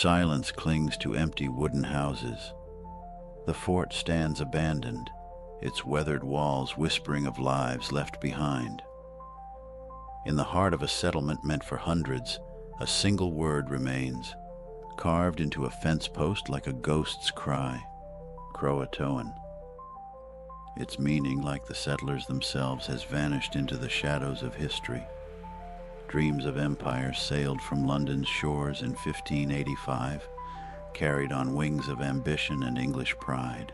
Silence clings to empty wooden houses. The fort stands abandoned, its weathered walls whispering of lives left behind. In the heart of a settlement meant for hundreds, a single word remains, carved into a fence post like a ghost's cry: Croatoan. Its meaning, like the settlers themselves, has vanished into the shadows of history. Dreams of empire sailed from London's shores in 1585, carried on wings of ambition and English pride.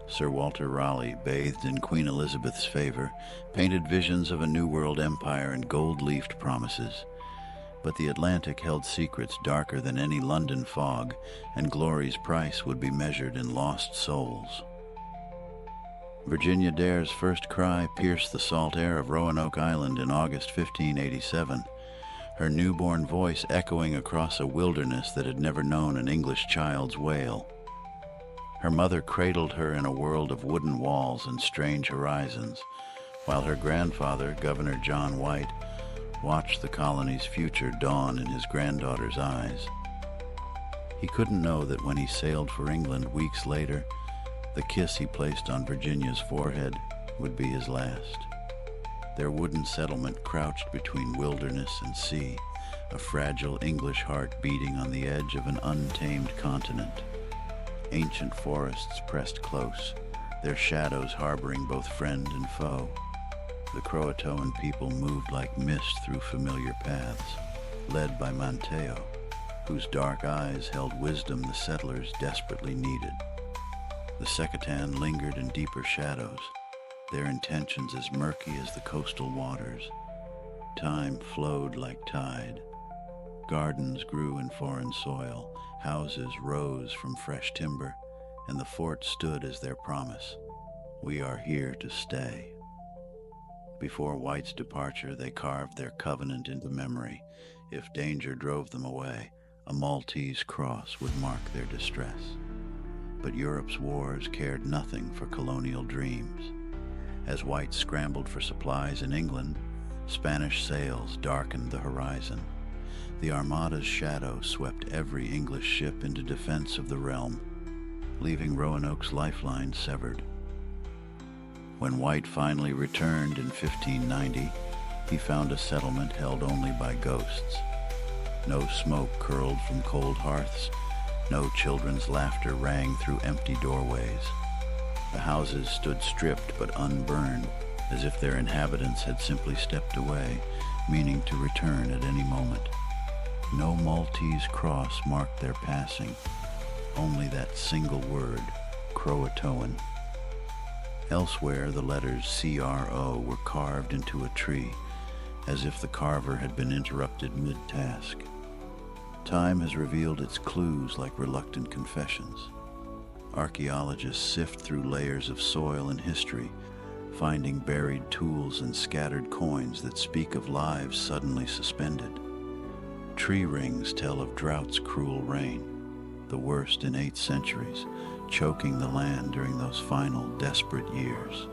Sir Walter Raleigh, bathed in Queen Elizabeth's favor, painted visions of a new world empire and gold-leafed promises. But the Atlantic held secrets darker than any London fog, and glory's price would be measured in lost souls. Virginia Dare's first cry pierced the salt air of Roanoke Island in August 1587, her newborn voice echoing across a wilderness that had never known an English child's wail. Her mother cradled her in a world of wooden walls and strange horizons, while her grandfather, Governor John White, watched the colony's future dawn in his granddaughter's eyes. He couldn't know that when he sailed for England weeks later, the kiss he placed on Virginia's forehead would be his last. Their wooden settlement crouched between wilderness and sea, a fragile English heart beating on the edge of an untamed continent. Ancient forests pressed close, their shadows harboring both friend and foe. The Croatoan people moved like mist through familiar paths, led by Manteo, whose dark eyes held wisdom the settlers desperately needed. The Secatan lingered in deeper shadows, their intentions as murky as the coastal waters. Time flowed like tide. Gardens grew in foreign soil, houses rose from fresh timber, and the fort stood as their promise: we are here to stay. Before White's departure, they carved their covenant into memory. If danger drove them away, a Maltese cross would mark their distress. But Europe's wars cared nothing for colonial dreams. As White scrambled for supplies in England, Spanish sails darkened the horizon. The Armada's shadow swept every English ship into defense of the realm, leaving Roanoke's lifeline severed. When White finally returned in 1590, he found a settlement held only by ghosts. No smoke curled from cold hearths, no children's laughter rang through empty doorways. The houses stood stripped but unburned, as if their inhabitants had simply stepped away, meaning to return at any moment. No Maltese cross marked their passing, only that single word, Croatoan. Elsewhere, the letters C-R-O were carved into a tree, as if the carver had been interrupted mid-task. Time has revealed its clues like reluctant confessions. Archaeologists sift through layers of soil and history, finding buried tools and scattered coins that speak of lives suddenly suspended. Tree rings tell of drought's cruel reign, the worst in 8 centuries, choking the land during those final desperate years.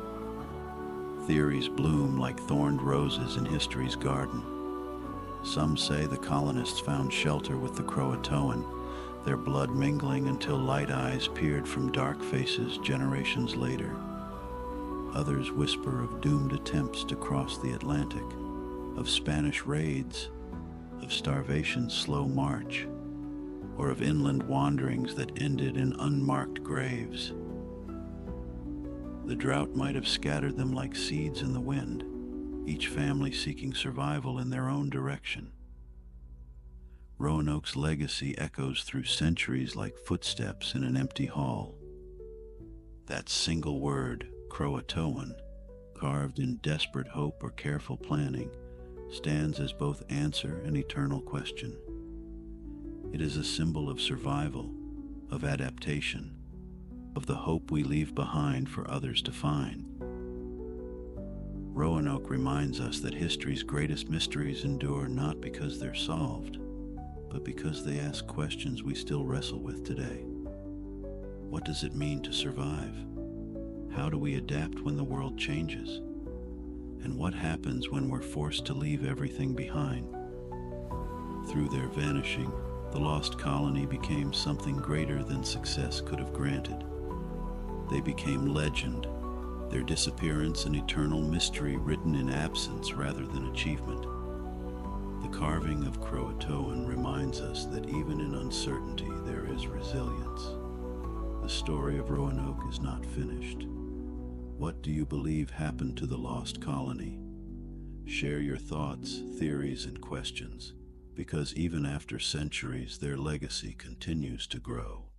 Theories bloom like thorned roses in history's garden. Some say the colonists found shelter with the Croatoan, their blood mingling until light eyes peered from dark faces generations later. Others whisper of doomed attempts to cross the Atlantic, of Spanish raids, of starvation's slow march, or of inland wanderings that ended in unmarked graves. The drought might have scattered them like seeds in the wind, each family seeking survival in their own direction. Roanoke's legacy echoes through centuries like footsteps in an empty hall. That single word, Croatoan, carved in desperate hope or careful planning, stands as both answer and eternal question. It is a symbol of survival, of adaptation, of the hope we leave behind for others to find. Roanoke reminds us that history's greatest mysteries endure not because they're solved, but because they ask questions we still wrestle with today. What does it mean to survive? How do we adapt when the world changes? And what happens when we're forced to leave everything behind? Through their vanishing, The lost colony became something greater than success could have granted. They became legend, their disappearance an eternal mystery written in absence rather than achievement. The carving of Croatoan reminds us that even in uncertainty there is resilience. The story of Roanoke is not finished. What do you believe happened to the lost colony? Share your thoughts, theories, and questions, because even after centuries, their legacy continues to grow.